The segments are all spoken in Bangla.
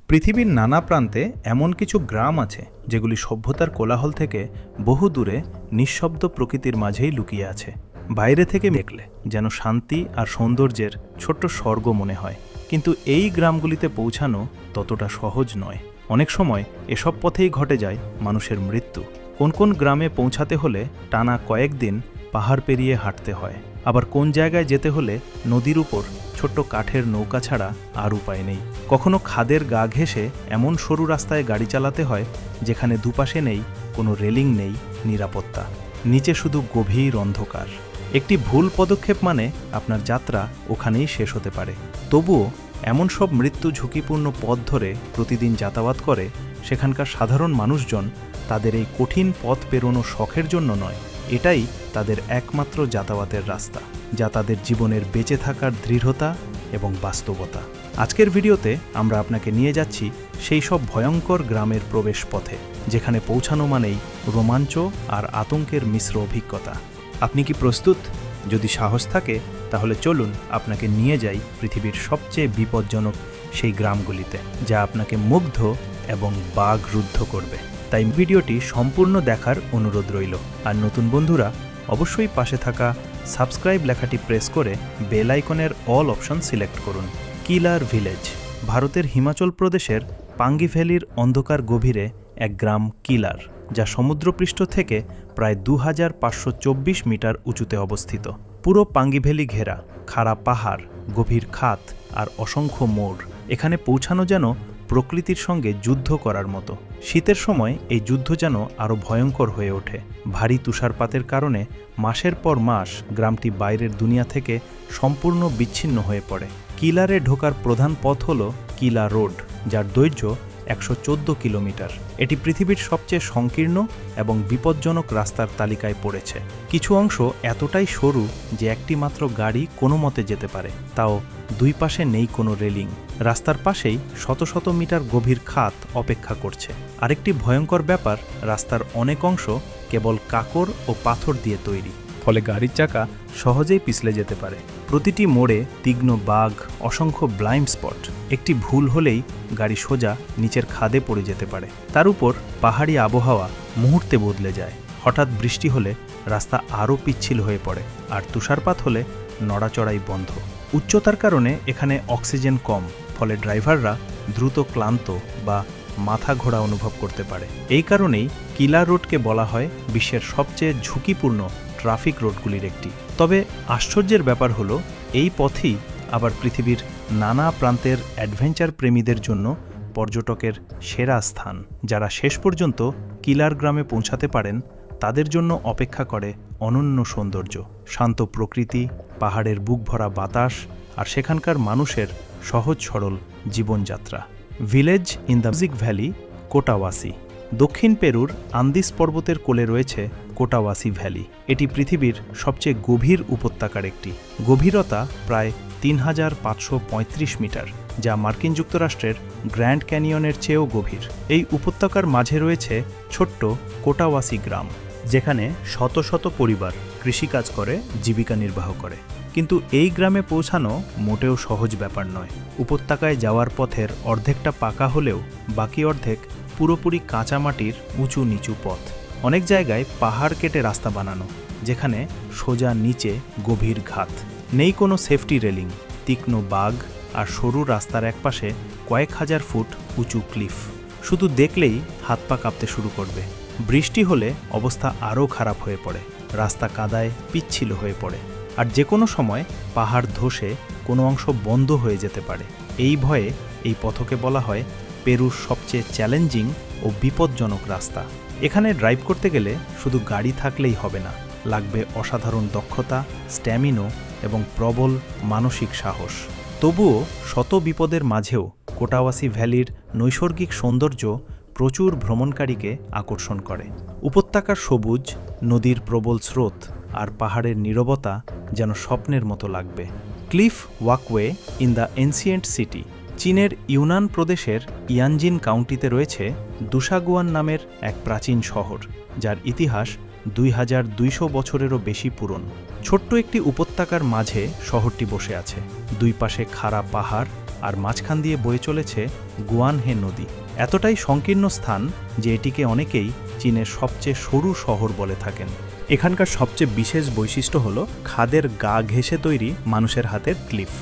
পৃথিবীর নানা প্রান্তে এমন কিছু গ্রাম আছে যেগুলি সভ্যতার কোলাহল থেকে বহু দূরে নিঃশব্দ প্রকৃতির মাঝেই লুকিয়ে আছে। বাইরে থেকে দেখলে যেন শান্তি আর সৌন্দর্যের ছোট্ট স্বর্গ মনে হয়, কিন্তু এই গ্রামগুলিতে পৌঁছানো ততটা সহজ নয়। অনেক সময় এসব পথেই ঘটে যায় মানুষের মৃত্যু। কোন কোন গ্রামে পৌঁছাতে হলে টানা কয়েকদিন পাহাড় পেরিয়ে হাঁটতে হয়, আবার কোন জায়গায় যেতে হলে নদীর উপর ছোট্ট কাঠের নৌকা ছাড়া আর উপায় নেই। কখনো খাদের গা ঘেঁষে এমন সরু রাস্তায় গাড়ি চালাতে হয় যেখানে দুপাশে নেই কোনো রেলিং, নেই নিরাপত্তা, নিচে শুধু গভীর অন্ধকার। একটি ভুল পদক্ষেপ মানে আপনার যাত্রা ওখানেই শেষ হতে পারে। তবুও এমন সব মৃত্যু ঝুঁকিপূর্ণ পথ ধরে প্রতিদিন যাতায়াত করে সেখানকার সাধারণ মানুষজন। তাদের এই কঠিন পথ পেরোনো শখের জন্য নয়, এটাই তাদের একমাত্র যাতায়াতের রাস্তা, যা তাদের জীবনের বেঁচে থাকার দৃঢ়তা এবং বাস্তবতা। আজকের ভিডিওতে আমরা আপনাকে নিয়ে যাচ্ছি সেই সব ভয়ঙ্কর গ্রামের প্রবেশ পথে, যেখানে পৌঁছানো মানেই রোমাঞ্চ আর আতঙ্কের মিশ্র অভিজ্ঞতা। আপনি কি প্রস্তুত? যদি সাহস থাকে তাহলে চলুন আপনাকে নিয়ে যাই পৃথিবীর সবচেয়ে বিপজ্জনক সেই গ্রামগুলিতে, যা আপনাকে মুগ্ধ এবং বাকরুদ্ধ করবে। তাই ভিডিওটি সম্পূর্ণ দেখার অনুরোধ রইল। আর নতুন বন্ধুরা অবশ্যই পাশে থাকা সাবস্ক্রাইব লেখাটি প্রেস করে বেল আইকনের অল অপশন সিলেক্ট করুন। কিলার ভিলেজ ভারতের হিমাচল প্রদেশের পাঙ্গি ভ্যালির অন্ধকার গভীরে এক গ্রাম কিলার, যা সমুদ্রপৃষ্ঠ থেকে প্রায় 2524 মিটার উঁচুতে অবস্থিত। পুরো পাঙ্গি ভ্যালি ঘেরা, খাড়া পাহাড়, গভীর খাত আর অসংখ্য মোড়। এখানে পৌঁছানো যেন প্রকৃতির সঙ্গে যুদ্ধ করার মতো। শীতের সময় এই যুদ্ধ যেন আরও ভয়ঙ্কর হয়ে ওঠে। ভারী তুষারপাতের কারণে মাসের পর মাস গ্রামটি বাইরের দুনিয়া থেকে সম্পূর্ণ বিচ্ছিন্ন হয়ে পড়ে। কিলারে ঢোকার প্রধান পথ হল কিলা রোড, যার দৈর্ঘ্য 114 কিলোমিটার। এটি পৃথিবীর সবচেয়ে সংকীর্ণ এবং বিপজ্জনক রাস্তার তালিকায় পড়েছে। কিছু অংশ এতটাই সরু যে একটি মাত্র গাড়ি কোনো মতে যেতে পারে, তাও দুই পাশে নেই কোনো রেলিং। রাস্তার পাশেই শত শত মিটার গভীর খাত অপেক্ষা করছে। আরেকটি ভয়ঙ্কর ব্যাপার, রাস্তার অনেক অংশ কেবল কাকর ও পাথর দিয়ে তৈরি, ফলে গাড়ির চাকা সহজেই পিছলে যেতে পারে। প্রতিটি মোড়ে তীক্ষ্ণ বাঘ, অসংখ্য ব্লাইন্ড স্পট। একটি ভুল হলেই গাড়ি সোজা নিচের খাদে পড়ে যেতে পারে। তার উপর পাহাড়ি আবহাওয়া মুহূর্তে বদলে যায়। হঠাৎ বৃষ্টি হলে রাস্তা আরও পিচ্ছিল হয়ে পড়ে, আর তুষারপাত হলে নড়াচড়াই বন্ধ। উচ্চতার কারণে এখানে অক্সিজেন কম, ফলে ড্রাইভাররা দ্রুত ক্লান্ত বা মাথা ঘোরা অনুভব করতে পারে। এই কারণেই কিলা রোডকে বলা হয় বিশ্বের সবচেয়ে ঝুঁকিপূর্ণ ট্রাফিক রোডগুলির একটি। তবে আশ্চর্যের ব্যাপার হলো, এই পথই আবার পৃথিবীর নানা প্রান্তের অ্যাডভেঞ্চার প্রেমীদের জন্য পর্যটকের সেরা স্থান। যারা শেষ পর্যন্ত কিলার গ্রামে পৌঁছাতে পারেন তাদের জন্য অপেক্ষা করে অনন্য সৌন্দর্য, শান্ত প্রকৃতি, পাহাড়ের বুক ভরা বাতাস আর সেখানকার মানুষের সহজ সরল জীবনযাত্রা। Village in the music valley, Cotahuasi. দক্ষিণ পেরুর আন্দিস পর্বতের কোলে রয়েছে কোটাওয়াসি ভ্যালি। এটি পৃথিবীর সবচেয়ে গভীর উপত্যকার একটি। গভীরতা প্রায় 3535 মিটার, যা মার্কিন যুক্তরাষ্ট্রের গ্র্যান্ড ক্যানিয়নের চেয়েও গভীর। এই উপত্যকার মাঝে রয়েছে ছোট্ট কোটাওয়াসি গ্রাম, যেখানে শত শত পরিবার কৃষিকাজ করে জীবিকা নির্বাহ করে। কিন্তু এই গ্রামে পৌঁছানো মোটেও সহজ ব্যাপার নয়। উপত্যকায় যাওয়ার পথের অর্ধেকটা পাকা হলেও বাকি অর্ধেক পুরোপুরি কাঁচা মাটির উঁচু নিচু পথ। অনেক জায়গায় পাহাড় কেটে রাস্তা বানানো, যেখানে সোজা নিচে গভীর ঘাত। নেই কোনো সেফটি রেলিং, তীক্ষ্ণ বাঘ আর সরু রাস্তার একপাশে কয়েক হাজার ফুট উঁচু ক্লিফ। শুধু দেখলেই হাত পা কাঁপতে শুরু করবে। বৃষ্টি হলে অবস্থা আরও খারাপ হয়ে পড়ে, রাস্তা কাদায় পিচ্ছিল হয়ে পড়ে, আর যে কোনো সময় পাহাড় ধসে কোনো অংশ বন্ধ হয়ে যেতে পারে। এই ভয়ে এই পথকে বলা হয় পেরুর সবচেয়ে চ্যালেঞ্জিং ও বিপজ্জনক রাস্তা। এখানে ড্রাইভ করতে গেলে শুধু গাড়ি থাকলেই হবে না, লাগবে অসাধারণ দক্ষতা, স্ট্যামিনা এবং প্রবল মানসিক সাহস। তবুও শত বিপদের মাঝেও কোটাওয়াসি ভ্যালির নৈসর্গিক সৌন্দর্য প্রচুর ভ্রমণকারীকে আকর্ষণ করে। উপত্যকার সবুজ, নদীর প্রবল স্রোত আর পাহাড়ের নীরবতা যেন স্বপ্নের মতো লাগবে। Cliff walkway in the ancient city. চীনের ইউনান প্রদেশের ইয়ানজিন কাউন্টিতে রয়েছে দুশাগুয়ান নামের এক প্রাচীন শহর, যার ইতিহাস 2200 বছরেরও বেশি পুরনো। ছোট্ট একটি উপত্যকার মাঝে শহরটি বসে আছে। দুই পাশে খাড়া পাহাড় আর মাঝখান দিয়ে বয়ে চলেছে গুয়ানহে নদী। এতটাই সংকীর্ণ স্থান যে এটিকে অনেকেই চীনের সবচেয়ে সরু শহর বলে থাকেন। এখানকার সবচেয়ে বিশেষ বৈশিষ্ট্য হল খাদের গা ঘেঁষে তৈরি মানুষের হাতের ক্লিফ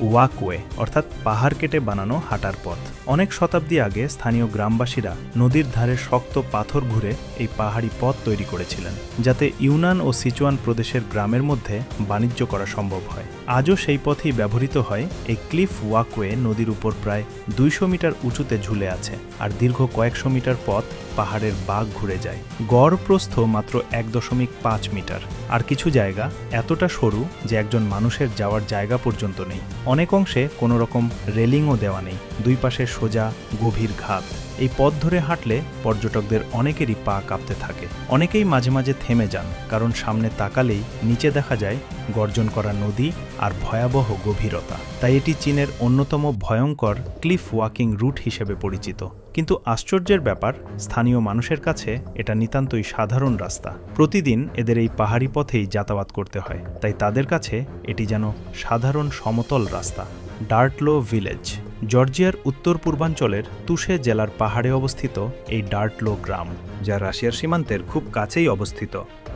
ওয়াকওয়ে, অর্থাৎ পাহাড় কেটে বানানো হাঁটার পথ। অনেক শতাব্দী আগে স্থানীয় গ্রামবাসীরা নদীর ধারে শক্ত পাথর ঘুরে এই পাহাড়ি পথ তৈরি করেছিলেন, যাতে ইউনান ও সিচুয়ান প্রদেশের গ্রামের মধ্যে বাণিজ্য করা সম্ভব হয়। আজও সেই পথেই ব্যবহৃত হয়। এই ক্লিফ ওয়াকওয়ে নদীর উপর প্রায় 200 মিটার উঁচুতে ঝুলে আছে, আর দীর্ঘ কয়েকশো মিটার পথ পাহাড়ের বাঁক ঘুরে যায়। গড় প্রস্থ মাত্র 1.5 মিটার, আর কিছু জায়গা এতটা সরু যে একজন মানুষের যাওয়ার জায়গা পর্যন্ত নেই। অনেক অংশে কোনো রকম রেলিংও দেওয়া নেই, দুই পাশে সোজা গভীর ঘাত। এই পথ ধরে হাঁটলে পর্যটকদের অনেকেরই পা কাঁপতে থাকে। অনেকেই মাঝে মাঝে থেমে যান, কারণ সামনে তাকালেই নিচে দেখা যায় গর্জন করা নদী আর ভয়াবহ গভীরতা। তাই এটি চীনের অন্যতম ভয়ঙ্কর ক্লিফ ওয়াকিং রুট হিসেবে পরিচিত। কিন্তু আশ্চর্যের ব্যাপার, স্থানীয় মানুষের কাছে এটা নিতান্তই সাধারণ রাস্তা। প্রতিদিন এদের এই পাহাড়ি পথেই যাতায়াত করতে হয়, তাই তাদের কাছে এটি যেন সাধারণ সমতল রাস্তা। ডার্টলো ভিলেজ জর্জিয়ার উত্তর পূর্বাঞ্চলের তুষে জেলার পাহাড়ে অবস্থিত এই ডার্টলো গ্রাম, যা রাশিয়ার সীমান্তের খুব কাছেই অবস্থিত।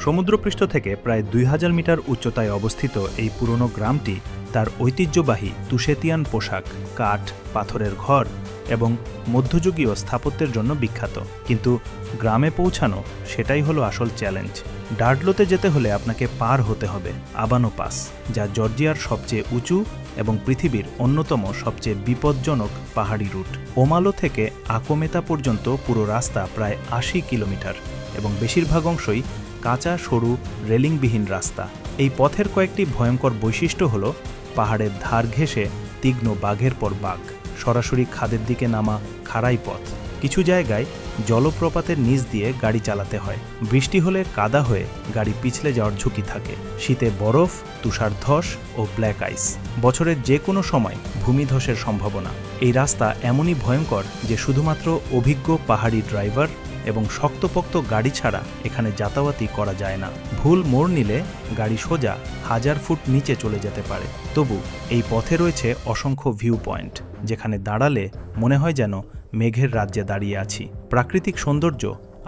সমুদ্রপৃষ্ঠ থেকে প্রায় 2000 মিটার উচ্চতায় অবস্থিত এই পুরনো গ্রামটি তার ঐতিহ্যবাহী তুষেতিয়ান পোশাক, কাঠ, পাথরের ঘর এবং মধ্যযুগীয় স্থাপত্যের জন্য বিখ্যাত। কিন্তু গ্রামে পৌঁছানো, সেটাই হলো আসল চ্যালেঞ্জ। ডার্টলোতে যেতে হলে আপনাকে পার হতে হবে আবানো পাস, যা জর্জিয়ার সবচেয়ে উঁচু এবং পৃথিবীর অন্যতম সবচেয়ে বিপজ্জনক পাহাড়ি রুট। ওমালো থেকে আকোমেতা পর্যন্ত পুরো রাস্তা প্রায় 80 কিলোমিটার এবং বেশিরভাগ অংশই কাঁচা সরু রেলিংবিহীন রাস্তা। এই পথের কয়েকটি ভয়ঙ্কর বৈশিষ্ট্য হল পাহাড়ের ধার ঘেঁষে তীক্ষ্ণ বাঘের পর বাঘ, সরাসরি খাদের দিকে নামা খাড়াই পথ, কিছু জায়গায় জলপ্রপাতের নিচ দিয়ে গাড়ি চালাতে হয়, বৃষ্টি হলে কাদা হয়ে গাড়ি পিছলে যাওয়ার ঝুঁকি থাকে, শীতে বরফ, তুষার ধস ও ব্ল্যাক আইস, বছরের যে কোনো সময় ভূমিধসের সম্ভাবনা। এই রাস্তা এমনই ভয়ঙ্কর যে শুধুমাত্র অভিজ্ঞ পাহাড়ি ড্রাইভার এবং শক্তপোক্ত গাড়ি ছাড়া এখানে যাতায়াতই করা যায় না। ভুল মোড় নিলে গাড়ি সোজা 1000 ফুট নিচে চলে যেতে পারে। তবু এই পথে রয়েছে অসংখ্য ভিউ পয়েন্ট, যেখানে দাঁড়ালে মনে হয় যেন মেঘের রাজ্যে দাঁড়িয়ে আছি। প্রাকৃতিক সৌন্দর্য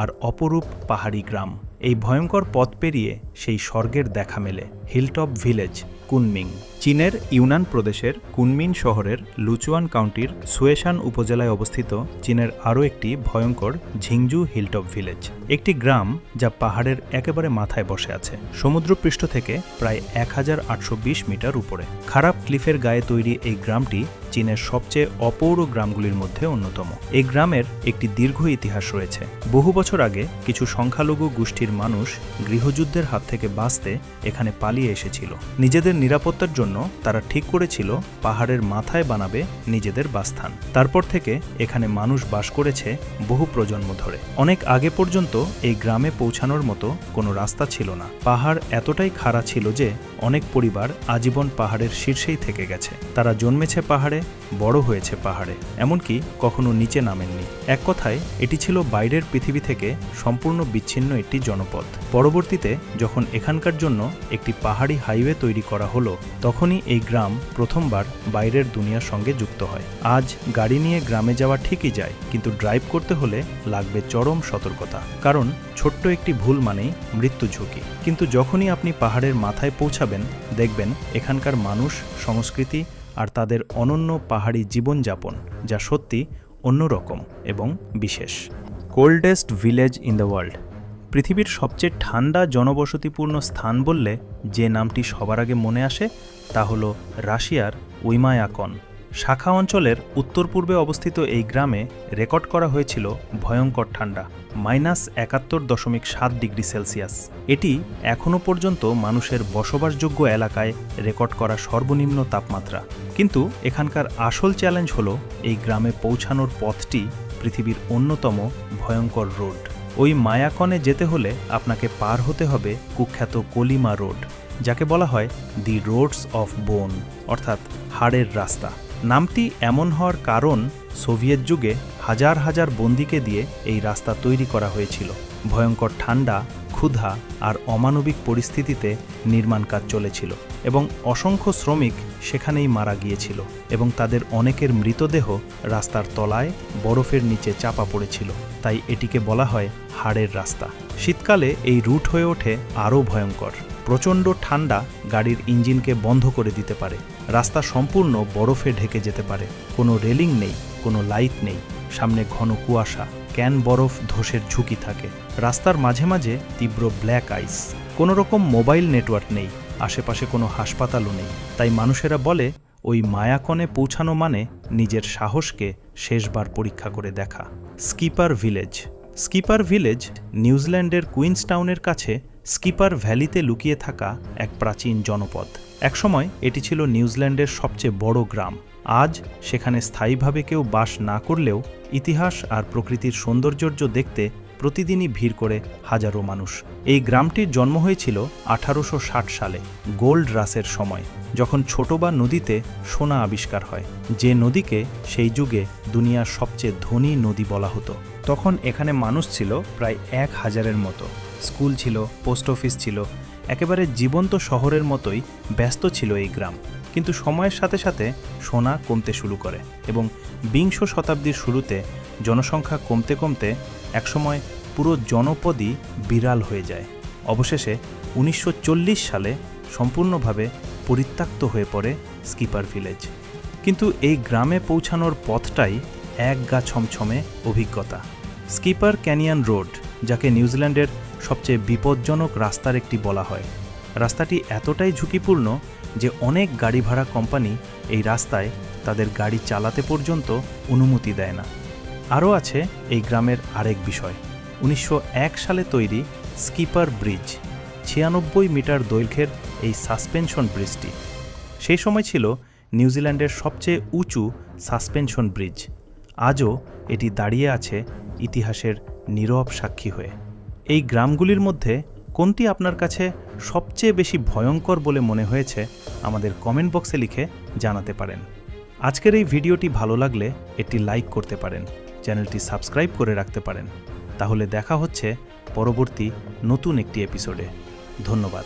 আর অপরূপ পাহাড়ি গ্রাম, এই ভয়ঙ্কর পথ পেরিয়ে সেই স্বর্গের দেখা মেলে। Hilltop village, Kunming. চীনের ইউনান প্রদেশের কুনমিন শহরের লুচুয়ান কাউন্টির সুয়েশান উপজেলায় অবস্থিত চীনের আরও একটি ভয়ঙ্কর ঝিংজু হিলটপ ভিলেজ, একটি গ্রাম যা পাহাড়ের একেবারে মাথায় বসে আছে, সমুদ্রপৃষ্ঠ থেকে প্রায় 1820 মিটার উপরে। খারাপ ক্লিফের গায়ে তৈরি এই গ্রামটি চীনের সবচেয়ে অপৌর গ্রামগুলির মধ্যে অন্যতম। এই গ্রামের একটি দীর্ঘ ইতিহাস রয়েছে। বহু বছর আগে কিছু সংখ্যালঘু গোষ্ঠীর মানুষ গৃহযুদ্ধের হাত থেকে বাঁচতে এখানে পালিয়ে এসেছিল। নিজেদের নিরাপত্তার জন্য তারা ঠিক করেছিল পাহাড়ের মাথায় বানাবে নিজেদের বাসস্থান। তারপর থেকে এখানে মানুষ বাস করেছে বহু প্রজন্ম ধরে। অনেক আগে পর্যন্ত এই গ্রামে পৌঁছানোর মতো কোনো রাস্তা ছিল না। পাহাড় এতটাই খাড়া ছিল যে অনেক পরিবার আজীবন পাহাড়ের শীর্ষেই থেকে গেছে। তারা জন্মেছে পাহাড়ে, বড় হয়েছে পাহাড়ে, এমনকি কখনো নিচে নামেননি। এক কথায় এটি ছিল বাইরের পৃথিবী থেকে সম্পূর্ণ বিচ্ছিন্ন একটি জনপদ। পরবর্তীতে যখন এখানকার জন্য একটি পাহাড়ি হাইওয়ে তৈরি করা হলো, তখনই এই গ্রাম প্রথমবার বাইরের দুনিয়ার সঙ্গে যুক্ত হয়। আজ গাড়ি নিয়ে গ্রামে যাওয়া ঠিকই যায়, কিন্তু ড্রাইভ করতে হলে লাগবে চরম সতর্কতা, কারণ ছোট্ট একটি ভুল মানেই মৃত্যু ঝুঁকি। কিন্তু যখনই আপনি পাহাড়ের মাথায় পৌঁছাবেন, দেখবেন এখানকার মানুষ, সংস্কৃতি আর তাদের অনন্য পাহাড়ি জীবনযাপন, যা সত্যি অন্যরকম এবং বিশেষ। Coldest village in the world. পৃথিবীর সবচেয়ে ঠান্ডা জনবসতিপূর্ণ স্থান বললে যে নামটি সবার আগে মনে আসে তা হল রাশিয়ার উইমায়াকন। শাখা অঞ্চলের উত্তর পূর্বে অবস্থিত এই গ্রামে রেকর্ড করা হয়েছিল ভয়ঙ্কর ঠান্ডা, -71.7 ডিগ্রি সেলসিয়াস। এটি এখনও পর্যন্ত মানুষের বসবাসযোগ্য এলাকায় রেকর্ড করা সর্বনিম্ন তাপমাত্রা। কিন্তু এখানকার আসল চ্যালেঞ্জ হলো এই গ্রামে পৌঁছানোর পথটি পৃথিবীর অন্যতম ভয়ঙ্কর রোড। ওই মায়াকনে যেতে হলে আপনাকে পার হতে হবে কুখ্যাত কলিমা রোড, যাকে বলা হয় দি রোডস অফ বোন, অর্থাৎ হাড়ের রাস্তা। নামটি এমন হওয়ার কারণ, সোভিয়েত যুগে হাজার হাজার বন্দীকে দিয়ে এই রাস্তা তৈরি করা হয়েছিল। ভয়ঙ্কর ঠান্ডা, ক্ষুধা আর অমানবিক পরিস্থিতিতে নির্মাণ কাজ চলেছিল এবং অসংখ্য শ্রমিক সেখানেই মারা গিয়েছিল এবং তাদের অনেকের মৃতদেহ রাস্তার তলায় বরফের নিচে চাপা পড়েছিল। তাই এটিকে বলা হয় হাড়ের রাস্তা। শীতকালে এই রুট হয়ে ওঠে আরও ভয়ঙ্কর। প্রচণ্ড ঠান্ডা গাড়ির ইঞ্জিনকে বন্ধ করে দিতে পারে। রাস্তা সম্পূর্ণ বরফে ঢেকে যেতে পারে। কোনো রেলিং নেই, কোনো লাইট নেই, সামনে ঘন কুয়াশা, ক্যান বরফ ধসের ঝুঁকি থাকে। রাস্তার মাঝে মাঝে তীব্র ব্ল্যাক আইস। কোনো রকম মোবাইল নেটওয়ার্ক নেই, আশেপাশে কোনো হাসপাতালও নেই। তাই মানুষেরা বলে ওই মায়াকনে পৌঁছানো মানে নিজের সাহসকে শেষবার পরীক্ষা করে দেখা। Skipper village. স্কিপার ভিলেজ নিউজিল্যান্ডের কুইন্সটাউনের কাছে স্কিপার ভ্যালিতে লুকিয়ে থাকা এক প্রাচীন জনপদ। একসময় এটি ছিল নিউজিল্যান্ডের সবচেয়ে বড় গ্রাম। আজ সেখানে স্থায়ীভাবে কেউ বাস না করলেও ইতিহাস আর প্রকৃতির সৌন্দর্য দেখতে প্রতিদিনই ভিড় করে হাজারো মানুষ। এই গ্রামটির জন্ম হয়েছিল 1860 সালে গোল্ড রাশের সময়, যখন ছোটবা নদীতে সোনা আবিষ্কার হয়, যে নদীকে সেই যুগে দুনিয়ার সবচেয়ে ধনী নদী বলা হতো। তখন এখানে মানুষ ছিল প্রায় 1000-এর মতো। স্কুল ছিল, পোস্ট অফিস ছিল, একেবারে জীবন্ত শহরের মতোই ব্যস্ত ছিল এই গ্রাম। কিন্তু সময়ের সাথে সাথে সোনা কমতে শুরু করে এবং বিংশ শতাব্দীর শুরুতে জনসংখ্যা কমতে কমতে একসময় পুরো জনপদই বিরাল হয়ে যায়। অবশেষে 1940 সালে সম্পূর্ণভাবে পরিত্যক্ত হয়ে পড়ে স্কিপার ভিলেজ। কিন্তু এই গ্রামে পৌঁছানোর পথটাই এক গা ছমছমে অভিজ্ঞতা। স্কিপার ক্যানিয়ন রোড, যাকে নিউজিল্যান্ডের সবচেয়ে বিপজ্জনক রাস্তার একটি বলা হয়। রাস্তাটি এতটাই ঝুঁকিপূর্ণ যে অনেক গাড়ি ভাড়া কোম্পানি এই রাস্তায় তাদের গাড়ি চালাতে পর্যন্ত অনুমতি দেয় না। আরও আছে এই গ্রামের আরেক বিষয়। 1901 সালে তৈরি স্কিপার ব্রিজ, 96 মিটার দৈর্ঘ্যের এই সাসপেনশন ব্রিজটি সেই সময় ছিল নিউজিল্যান্ডের সবচেয়ে উঁচু সাসপেনশন ব্রিজ। আজও এটি দাঁড়িয়ে আছে ইতিহাসের নীরব সাক্ষী হয়ে। এই গ্রামগুলির মধ্যে কোনটি আপনার কাছে সবচেয়ে বেশি ভয়ঙ্কর বলে মনে হয়েছে আমাদের কমেন্ট বক্সে লিখে জানাতে পারেন। আজকের এই ভিডিওটি ভালো লাগলে একটি লাইক করতে পারেন, চ্যানেলটি সাবস্ক্রাইব করে রাখতে পারেন। তাহলে দেখা হচ্ছে পরবর্তী নতুন একটি এপিসোডে। ধন্যবাদ।